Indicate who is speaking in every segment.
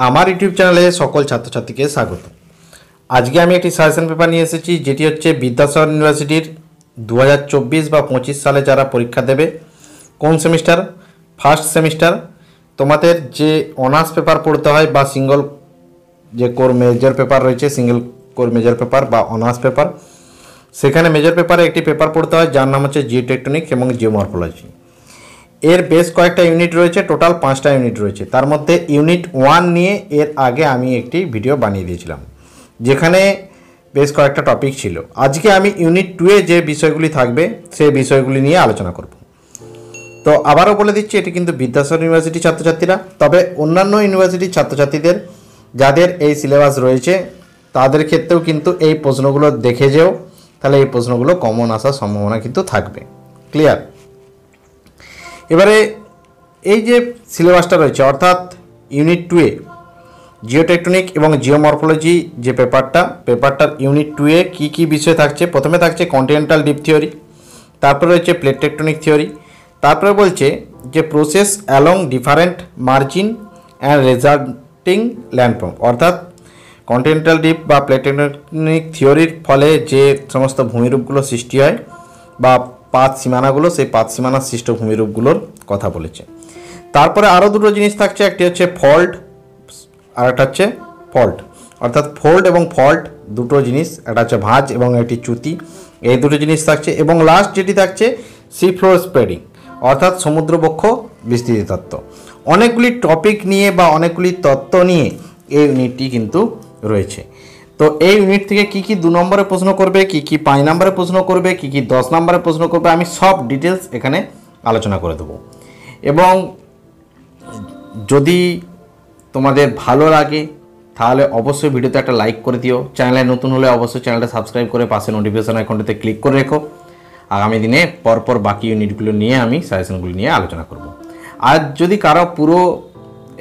Speaker 1: আমার ইউটিউব চ্যানেলে সকল ছাত্রছাত্রীকে স্বাগত। আজকে আমি একটি সাজেশন পেপার নিয়ে এসেছি, যেটি হচ্ছে বিদ্যাসাগর ইউনিভার্সিটির 2024 বা 25 সালে যারা পরীক্ষা দেবে, কোন সেমিস্টার, ফার্স্ট সেমিস্টার, তোমাদের যে অনার্স পেপার পড়তে হয় বা সিঙ্গল যে কোর মেজর পেপার রয়েছে, সিঙ্গেল কোর মেজর পেপার বা অনার্স পেপার, সেখানে মেজর পেপারে একটি পেপার পড়তে হয় যার নাম হচ্ছে জিওটেকটনিক এবং জিওমরফোলজি। এর বেশ কয়েকটা ইউনিট রয়েছে, টোটাল 5টা ইউনিট রয়েছে। তার মধ্যে ইউনিট 1 নিয়ে এর আগে আমি একটি ভিডিও বানিয়ে দিয়েছিলাম, যেখানে বেশ কয়েকটা টপিক ছিল। আজকে আমি ইউনিট 2-এ যে বিষয়গুলি থাকবে সেই বিষয়গুলি নিয়ে আলোচনা করব। তো আবারও বলে দিচ্ছি, এটি কিন্তু বিদ্যাসাগর ইউনিভার্সিটির ছাত্রছাত্রীরা, তবে অন্যান্য ইউনিভার্সিটির ছাত্রছাত্রীদের যাদের এই সিলেবাস রয়েছে তাদের ক্ষেত্রেও কিন্তু এই প্রশ্নগুলো দেখে যেও, তাহলে এই প্রশ্নগুলো কমন আসার সম্ভাবনা কিন্তু থাকবে। ক্লিয়ার? এবারে এই যে সিলেবাসটা রয়েছে, অর্থাৎ ইউনিট 2-এ জিওটেকটনিক এবং জিওমরফোলজি যে পেপারটার ইউনিট 2-এ কী কী বিষয় থাকছে। প্রথমে থাকছে কন্টিনেন্টাল ডিপ থিওরি, তারপরে রয়েছে প্লেট টেকটনিক থিওরি, তারপরে বলছে যে process along different margin and resulting landform, অর্থাৎ কন্টিনেন্টাল ডিপ বা প্লেট টেকটনিক থিওরির ফলে যে সমস্ত ভূমিরূপগুলো সৃষ্টি হয় বা পাত সীমানাগুলো, সেই পাত সীমানার সৃষ্ট ভূমিরূপগুলোর কথা বলেছে। তারপরে আরও দুটো জিনিস থাকছে, একটি হচ্ছে ফল্ট আর একটা হচ্ছে ফল্ট, অর্থাৎ ফোল্ড এবং ফল্ট দুটো জিনিস, একটা হচ্ছে ভাঁজ এবং একটি চ্যুতি, এই দুটো জিনিস থাকছে। এবং লাস্ট যেটি থাকছে সি ফ্লোর স্প্রেডিং, অর্থাৎ সমুদ্রবক্ষ বিস্তৃতি তত্ত্ব। অনেকগুলি টপিক নিয়ে বা অনেকগুলি তত্ত্ব নিয়ে এই ইউনিটটি কিন্তু রয়েছে। তো এই ইউনিট থেকে কী কী 2 নম্বরে প্রশ্ন করবে, কী কী 5 নম্বরে প্রশ্ন করবে, কী কী 10 নম্বরে প্রশ্ন করবে, আমি সব ডিটেলস এখানে আলোচনা করে দেবো। এবং যদি তোমাদের ভালো লাগে তাহলে অবশ্যই ভিডিওতে একটা লাইক করে দিও। চ্যানেলে নতুন হলে অবশ্যই চ্যানেলটা সাবস্ক্রাইব করে পাশে নোটিফিকেশন আইকনটাতে ক্লিক করে রেখো। আগামী দিনে পরপর বাকি ইউনিটগুলো নিয়ে আমি সাজেশনগুলো নিয়ে আলোচনা করব। আর যদি কারো পুরো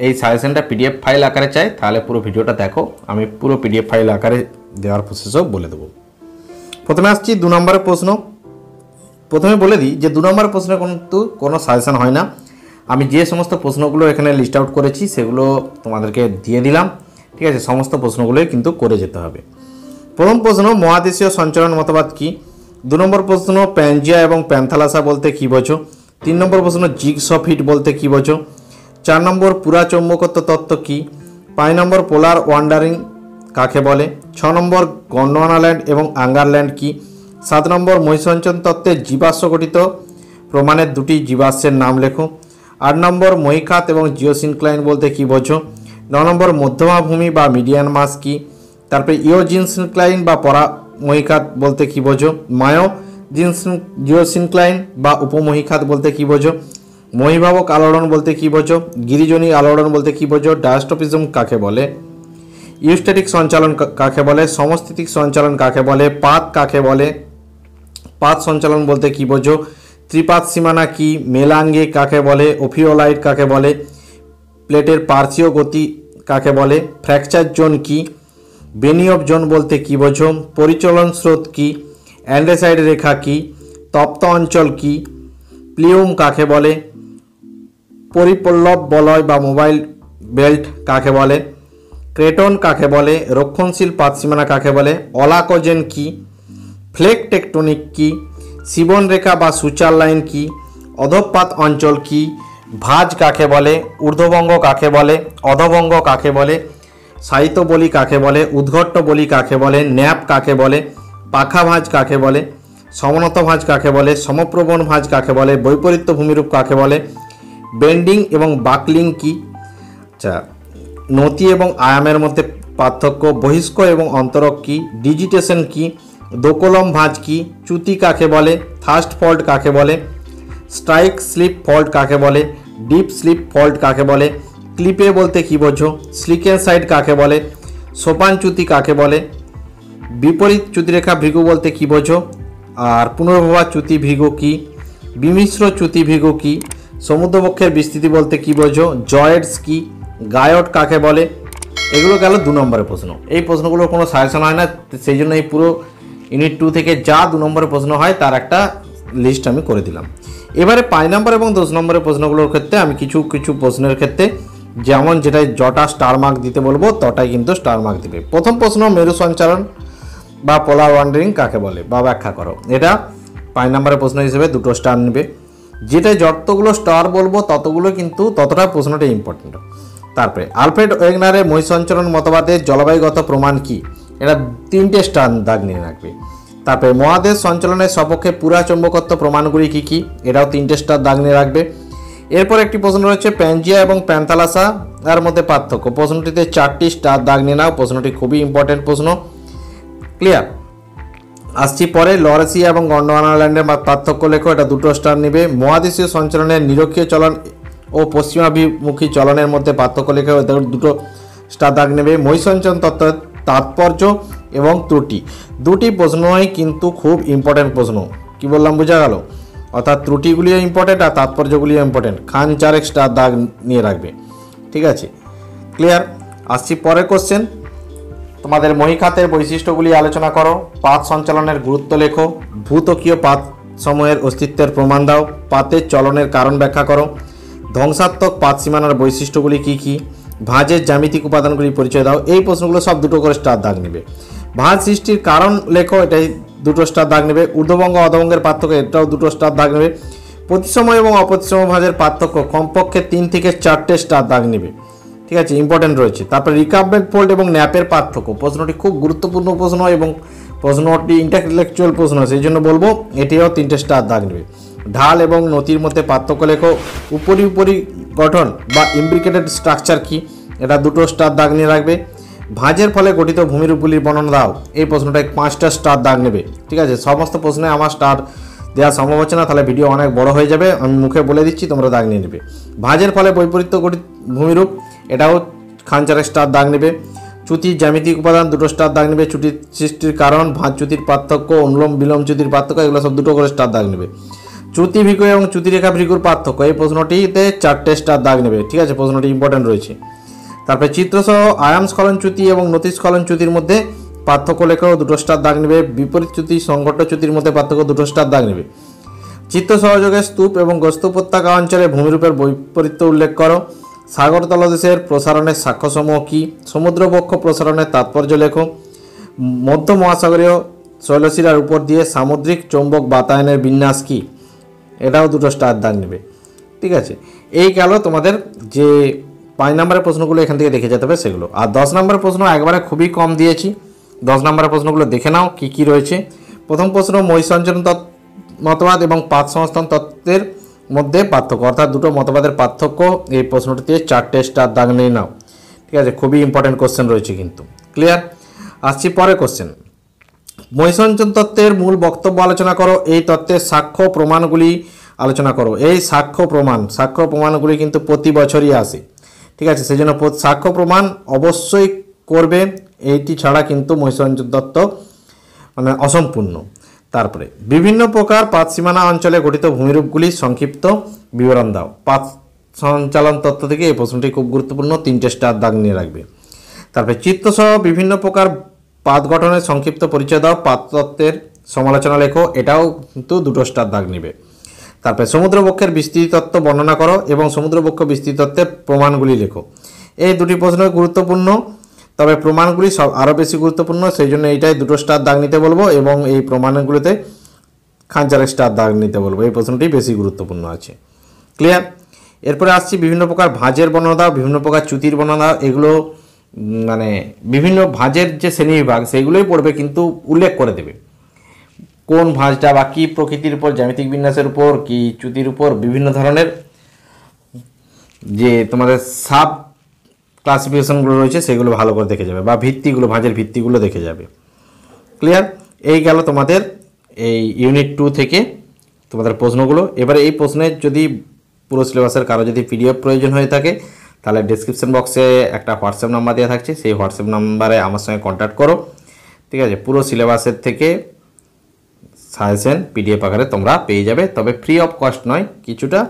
Speaker 1: এই সাজেশনটা পিডিএফ ফাইল আকারে চাই, তাহলে পুরো ভিডিওটা দেখো, আমি পুরো পিডিএফ ফাইল আকারে দেওয়ার প্রসেসও বলে দেবো। প্রথমে আসছি 2 নম্বরের প্রশ্ন। প্রথমে বলে দিই যে 2 নম্বরের প্রশ্নে কিন্তু কোনো সাজেশন হয় না। আমি যে সমস্ত প্রশ্নগুলো এখানে লিস্ট আউট করেছি সেগুলো তোমাদেরকে দিয়ে দিলাম, ঠিক আছে? সমস্ত প্রশ্নগুলোই কিন্তু করে যেতে হবে। প্রথম প্রশ্ন, মহাদেশীয় সঞ্চালন মতবাদ কি? 2 নম্বর প্রশ্ন, প্যানজিয়া এবং প্যান্থালাসা বলতে কী বোঝো? 3 নম্বর প্রশ্ন, জিগসফিট বলতে কী বোঝো? 4 নম্বর, পুরাচৌম্বকত্ব তত্ত্ব কী? 5 নম্বর, পোলার ওয়ান্ডারিং কাকে বলে? 6 নম্বর, গন্ডোয়ানাল্যান্ড এবং আঙ্গারল্যান্ড কী? 7 নম্বর, মহিষঞ্চন তত্ত্বের জীবাশ্ম গঠিত প্রমাণের 2টি জীবাশ্মের নাম লেখো। 8 নম্বর, মহীখাত এবং জিওসিনক্লাইন বলতে কী বোঝো? 9 নম্বর, মধ্যমা ভূমি বা মিডিয়ান মাস কী? তারপরে জিওসিনক্লাইন বা পরামহীখাত বলতে কী বোঝো? জিওসিনক্লাইন বা উপমহীখাত বলতে কী বোঝো? মহীভাবক আলোড়ন বলতে কী বোঝো? গিরিজনী আলোড়ন বলতে কী বোঝো? ডায়াস্ট্রপিজম কাকে বলে? ইউস্ট্যাটিক সঞ্চালন কাকে বলে? সমস্থিতিক সঞ্চালন কাকে বলে? পাত কাকে বলে? পাত সঞ্চালন বলতে কী বোঝো? ত্রিপাত সীমানা কি? মেলাঙ্গে কাকে বলে? ওফিওলাইট কাকে বলে? প্লেটের পার্শ্বীয় গতি কাকে বলে? ফ্র্যাকচার জোন কি? বেনিয়ব জোন বলতে কী বোঝো? পরিচলন স্রোত কি? অ্যান্ডেসাইড রেখা কি? তপ্ত অঞ্চল কি? প্লিউম কাকে বলে? পরিপল্লব বলয় বা মোবাইল বেল্ট কাকে বলে? ক্রেটন কাকে বলে? রক্ষণশীল পাতসীমানা কাকে বলে? অলাকোজেন কি? ফ্লেক টেকটনিক কি? সিবন রেখা বা সুচার লাইন কি? অধঃপাত অঞ্চল কি? ভাঁজ কাকে বলে? ঊর্ধ্ববঙ্গ কাকে বলে? অধবঙ্গ কাকে বলে? সাহিত্য বলি কাকে বলে? উদ্ঘট্ট বলি কাকে বলে? ন্যাপ কাকে বলে? পাখা ভাঁজ কাকে বলে? সমনত ভাঁজ কাকে বলে? সমপ্রবণ ভাঁজ কাকে বলে? বৈপরীত্য ভূমিরূপ কাকে বলে? বেন্ডিং এবং বাকলিং কি? আচ্ছা, নতি এবং আয়ামের মধ্যে পার্থক্য? বহিষ্ক এবং অন্তরক কি? ডিজিটেশন কি? দোকলম ভাঁজ কি? চ্যুতি কাকে বলে? থার্স্ট ফল্ট কাকে বলে? স্ট্রাইক স্লিপ ফল্ট কাকে বলে? ডিপ স্লিপ ফল্ট কাকে বলে? ক্লিপে বলতে কী বোঝো? স্লিকেন সাইড কাকে বলে? সোপান চ্যুতি কাকে বলে? বিপরীত চ্যুতিরেখা ভৃগু বলতে কী বোঝো? আর পুনর্ভবা চ্যুতি ভৃগু কি? বিমিশ্র চ্যুতি ভৃগু কি? সমুদ্রবক্ষের বিস্তৃতি বলতে কী বোঝো? জয়েডস কি? গায়ট কাকে বলে? এগুলো গেল 2 নম্বরের প্রশ্ন। এই প্রশ্নগুলোর কোনো সাজেশন হয় না, সেই জন্য এই পুরো ইউনিট 2 থেকে যা 2 নম্বরের প্রশ্ন হয় তার একটা লিস্ট আমি করে দিলাম। এবারে 5 নম্বর এবং 10 নম্বরের প্রশ্নগুলোর ক্ষেত্রে আমি কিছু প্রশ্নের ক্ষেত্রে যেমন যেটাই যটা স্টার মার্ক দিতে বলবো তটাই কিন্তু স্টার মার্ক দিবে। প্রথম প্রশ্ন, মেরু সঞ্চালন বা পোলার ওয়ান্ডারিং কাকে বলে বা ব্যাখ্যা করো। এটা 5 নম্বরের প্রশ্ন হিসেবে 2টো স্টার নেবে। যেটা যতগুলো স্টার বলবো ততগুলো কিন্তু ততটা প্রশ্নটা ইম্পর্টেন্ট। তারপরে আলফ্রেড ওয়েগনারের মহি সঞ্চালন মতবাদের জলবায়ুগত প্রমাণ কি, এটা 3টে স্টার দাগ নিয়ে রাখবে। তারপরে মহাদেশ সঞ্চালনের সপক্ষে পুরা চৌম্বকত্ব প্রমাণগুলি কি কি, এটাও 3টে স্টার দাগ নিয়ে রাখবে। এরপর একটি প্রশ্ন রয়েছে প্যানজিয়া এবং প্যান্থালাসা এর মধ্যে পার্থক্য, প্রশ্নটিতে 4টি স্টার দাগ নিয়ে নাও, প্রশ্নটি খুবই ইম্পর্টেন্ট প্রশ্ন। ক্লিয়ার। আসছি পরে লরেসিয়া এবং গন্ডোয়ানা আইল্যান্ডের পার্থক্য লেখো, এটা 2টো স্টার নেবে। মহাদেশীয় সঞ্চালনের নিরক্ষীয় চলন ও পশ্চিমাভিমুখী চলনের মধ্যে পার্থক্য লেখো, এটা 2টো স্টার দাগ নেবে। মহি সঞ্চালন তত্ত্বের তাৎপর্য এবং ত্রুটি, 2টি প্রশ্নই কিন্তু খুব ইম্পর্টেন্ট প্রশ্ন। কি বললাম বোঝা গেল? অর্থাৎ ত্রুটিগুলিও ইম্পর্টেন্ট আর তাৎপর্যগুলিও ইম্পর্টেন্ট। খান 4 স্টার দাগ নিয়ে রাখবে, ঠিক আছে? ক্লিয়ার। আসছি পরের কোশ্চেন, তোমাদের মহিখাতের বৈশিষ্ট্যগুলি আলোচনা করো, পাত সঞ্চালনের গুরুত্ব লেখো, ভূত্বকীয় পাত সমূহের অস্তিত্বের প্রমাণ দাও, পাতের চলনের কারণ ব্যাখ্যা করো, ধ্বংসাত্মক পাত সীমানার বৈশিষ্ট্যগুলি কী কী, ভাঁজের জ্যামিতিক উপাদানগুলি পরিচয় দাও। এই প্রশ্নগুলো সব 2টো করে স্টার দাগ নেবে। ভাঁজ সৃষ্টির কারণ লেখো, এটাই 2টো স্টার দাগ নেবে। ঊর্ধ্ববঙ্গ অধবঙ্গের পার্থক্য, এটাও 2টো স্টার দাগ নেবে। প্রতিসম এবং অপ্রতিসম ভাঁজের পার্থক্য, কমপক্ষে 3 থেকে 4টে স্টার দাগ নেবে, ঠিক আছে? ইম্পর্টেন্ট রয়েছে। তারপর রিকাম্বেন্ট ফোল্ড এবং ন্যাপের পার্থক্য, প্রশ্নটি খুব গুরুত্বপূর্ণ প্রশ্ন এবং প্রশ্নটি ইন্টেলেকচুয়াল প্রশ্ন, সেই জন্য বলবো এটিও 3টে স্টার দাগ নেবে। ঢাল এবং নতির মধ্যে পার্থক্য লেখো, উপরি গঠন বা ইমব্রিকেটেড স্ট্রাকচার কি, এটা 2টো স্টার দাগ নিয়ে রাখবে। ভাঁজের ফলে গঠিত ভূমিরূপগুলির বর্ণনা দাও, এই প্রশ্নটায় 5টা স্টার দাগ নেবে, ঠিক আছে? সমস্ত প্রশ্নে আমার স্টার দেওয়া সম্ভব হচ্ছে না, তাহলে ভিডিও অনেক বড় হয়ে যাবে, আমি মুখে বলে দিচ্ছি, তোমরা দাগ নিয়ে নেবে। ভাঁজের ফলে বৈপরীত্য গঠিত ভূমিরূপ, এটাও খান 4 স্টার দাগ নেবে। চ্যুতির জ্যামিতিক উপাদান, 2টো স্টার দাগ নেবে। চ্যুতির সৃষ্টির কারণ, ভাঁজ চ্যুতির পার্থক্য, অনুলোম বিলোম চ্যুতির পার্থক্য, এগুলো সব 2টো করে স্টার দাগ নেবে। চ্যুতি ভিকু এবং চ্যুতিরেখা ভিকুর পার্থক্য, এই প্রশ্নটিতে 4টে স্টার দাগ নেবে, ঠিক আছে? প্রশ্নটি ইম্পর্টেন্ট রয়েছে। তারপরে চিত্রসহ আয়াম স্খলন চ্যুতি এবং নতি স্খলন চ্যুতির মধ্যে পার্থক্য লেখো, 2টো স্টার দাগ নেবে। বিপরীত চ্যুতি সংঘট্ট চ্যুতির মধ্যে পার্থক্য, 2টো স্টার দাগ নেবে। চিত্র সহযোগে স্তূপ এবং গস্ত উপত্যকা অঞ্চলে ভূমিরূপের বৈপরীত্য উল্লেখ করো। সাগর তলদেশের প্রসারণের সাক্ষ্যসমূহ কী, সমুদ্রবক্ষ প্রসারণের তাৎপর্য লেখো। মধ্য মহাসাগরীয় শৈলশিরার উপর দিয়ে সামুদ্রিক চৌম্বক বাতায়নের বিন্যাস কী, এটাও 2টো স্টার দাগ নেবে, ঠিক আছে? এই গেল তোমাদের যে 5 নম্বরের প্রশ্নগুলো, এখান থেকে দেখে যেতে হবে সেগুলো। আর 10 নম্বরের প্রশ্ন একবারে খুবই কম দিয়েছি, 10 নম্বরের প্রশ্নগুলো দেখে নাও কী কী রয়েছে। প্রথম প্রশ্ন, মহি সঞ্চালন মতবাদ এবং পাত সংস্থান তত্ত্বের মধ্যে পার্থক্য, অর্থাৎ 2টো মতবাদের পার্থক্য, এই প্রশ্নটিতে 4টে স্টার দাগ নিয়ে নাও, ঠিক আছে? খুবই ইম্পর্টেন্ট কোশ্চেন রয়েছে কিন্তু। ক্লিয়ার। আসছি পরের কোশ্চেন, মহি সঞ্চালন তত্ত্বের মূল বক্তব্য আলোচনা করো, এই তত্ত্বের সাক্ষ্য প্রমাণগুলি আলোচনা করো। এই সাক্ষ্য প্রমাণগুলি কিন্তু প্রতি বছরই আসে, ঠিক আছে? সেই জন্য সাক্ষ্য প্রমাণ অবশ্যই করবে, এইটি ছাড়া কিন্তু মহি সঞ্চালন তত্ত্ব মানে অসম্পূর্ণ। তারপরে বিভিন্ন প্রকার পাত সীমানা অঞ্চলে গঠিত ভূমিরূপগুলির সংক্ষিপ্ত বিবরণ দাও। পাত সঞ্চালন তত্ত্ব থেকে এই প্রশ্নটি খুব গুরুত্বপূর্ণ, 3টে স্টার দাগ নিয়ে রাখবে। তারপরে চিত্রসহ বিভিন্ন প্রকার পাত গঠনের সংক্ষিপ্ত পরিচয় দাও, পাত তত্ত্বের সমালোচনা লেখো, এটাও কিন্তু 2টো স্টার দাগ নেবে। তারপরে সমুদ্রবক্ষের বিস্তৃতি তত্ত্ব বর্ণনা করো এবং সমুদ্রবক্ষ বিস্তৃতি তত্ত্বের প্রমাণগুলি লেখো। এই 2টি প্রশ্ন গুরুত্বপূর্ণ, তবে প্রমাণগুলি সব আরও বেশি গুরুত্বপূর্ণ, সেই জন্য এইটাই 2টো স্টার দাগ নিতে বলবো এবং এই প্রমাণগুলিতে খান 4 স্টার দাগ নিতে বলবো, এই প্রশ্নটি বেশি গুরুত্বপূর্ণ আছে। ক্লিয়ার। এরপরে আসছি বিভিন্ন প্রকার ভাঁজের বর্ণনা দাও, বিভিন্ন প্রকার চ্যুতির বর্ণনা দাও। এগুলো মানে বিভিন্ন ভাঁজের যে শ্রেণীবিভাগ সেইগুলোই পড়বে, কিন্তু উল্লেখ করে দেবে কোন ভাঁজটা বা কী প্রকৃতির উপর, জ্যামিতিক বিন্যাসের উপর কি চ্যুতির উপর, বিভিন্ন ধরনের যে তোমাদের সাব ক্লাসিফিকেশনগুলো রয়েছে সেগুলো ভালো করে দেখে যাবে, বা ভিত্তিগুলো, ভাঁজের ভিত্তিগুলো দেখে যাবে। ক্লিয়ার। এই গেল তোমাদের এই ইউনিট 2 থেকে তোমাদের প্রশ্নগুলো। এবারে এই প্রশ্নের যদি পুরো সিলেবাসের কারো যদি পিডিএফ প্রয়োজন হয়ে থাকে তাহলে ডেসক্রিপশন বক্সে একটা হোয়াটসঅ্যাপ নাম্বার দেওয়া থাকছে, সেই হোয়াটসঅ্যাপ নাম্বারে আমার সঙ্গে কন্ট্যাক্ট করো, ঠিক আছে? পুরো সিলেবাসের থেকে সাজেশন পিডিএফ আকারে তোমরা পেয়ে যাবে, তবে ফ্রি অফ কস্ট নয়, কিছুটা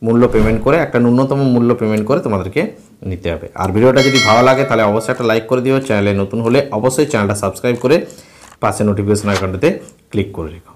Speaker 1: মূল্য পেমেন্ট করে, একটা ন্যূনতম মূল্য পেমেন্ট করে তোমাদেরকে নিতে হবে। আর ভিডিওটা যদি ভালো লাগে তাহলে অবশ্যই একটা লাইক করে দিও, চ্যানেলে নতুন হলে অবশ্যই চ্যানেলটা সাবস্ক্রাইব করে পাশে নোটিফিকেশন আইকনটাতে ক্লিক করে রেখো।